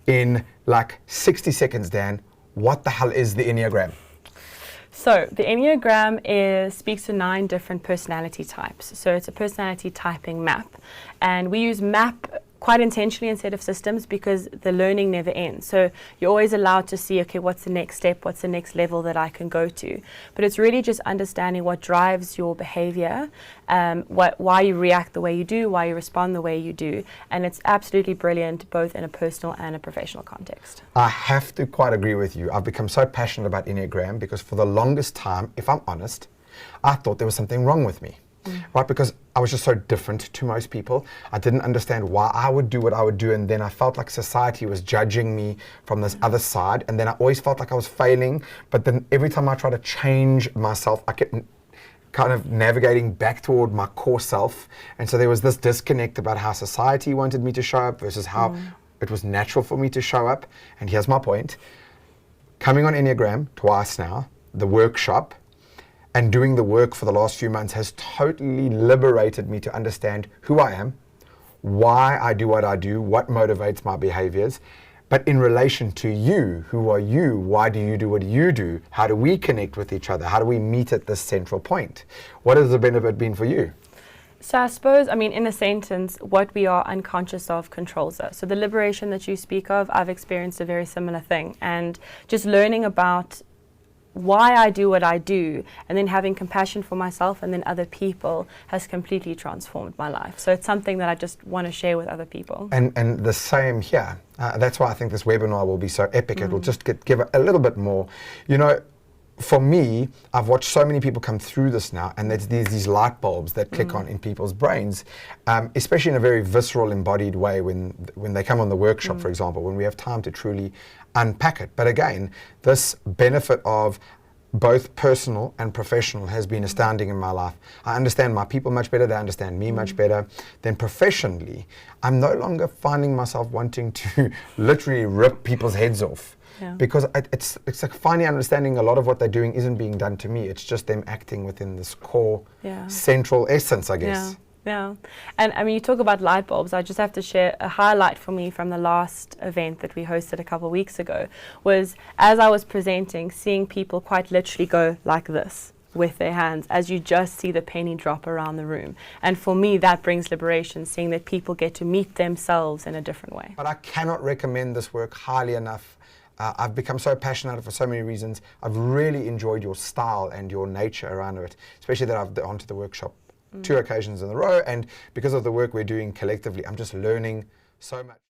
in like 60 seconds, Dan, what the hell is the Enneagram? So the Enneagram speaks to 9 different personality types. So it's a personality typing map. And we use map quite intentionally instead of systems because the learning never ends. So you're always allowed to see, okay, what's the next step? What's the next level that I can go to? But it's really just understanding what drives your behavior, why you react the way you do, why you respond the way you do. And it's absolutely brilliant, both in a personal and a professional context. I have to quite agree with you. I've become so passionate about Enneagram because for the longest time, if I'm honest, I thought there was something wrong with me. Right, because I was just so different to most people. I didn't understand why I would do what I would do, and then I felt like society was judging me from this other side, and then I always felt like I was failing, but then every time I tried to change myself, I kept kind of navigating back toward my core self, and so there was this disconnect about how society wanted me to show up versus how it was natural for me to show up. And here's my point. Coming on Enneagram twice now, the workshop, and doing the work for the last few months has totally liberated me to understand who I am, why I do what I do, what motivates my behaviors. But in relation to you, who are you? Why do you do what you do? How do we connect with each other? How do we meet at this central point? What has the benefit been for you? So I suppose, in a sentence, what we are unconscious of controls us. So the liberation that you speak of, I've experienced a very similar thing. And just learning about why I do what I do, and then having compassion for myself and then other people has completely transformed my life. So it's something that I just want to share with other people. And the same here. That's why I think this webinar will be so epic. It will just give a little bit more. You know, for me, I've watched so many people come through this now, and there's these light bulbs that click on in people's brains, especially in a very visceral, embodied way when they come on the workshop, for example, when we have time to truly unpack it. But again, this benefit of both personal and professional has been astounding in my life. I understand my people much better, they understand me much better. Then professionally, I'm no longer finding myself wanting to literally rip people's heads off. Because it's like finally understanding a lot of what they're doing isn't being done to me. It's just them acting within this core central essence, I guess. Yeah. And you talk about light bulbs. I just have to share a highlight for me from the last event that we hosted a couple of weeks ago was, as I was presenting, seeing people quite literally go like this with their hands as you just see the penny drop around the room. And for me, that brings liberation, seeing that people get to meet themselves in a different way. But I cannot recommend this work highly enough. I've become so passionate about it for so many reasons. I've really enjoyed your style and your nature around it, especially that I've gone to the workshop 2 occasions in a row, and because of the work we're doing collectively, I'm just learning so much.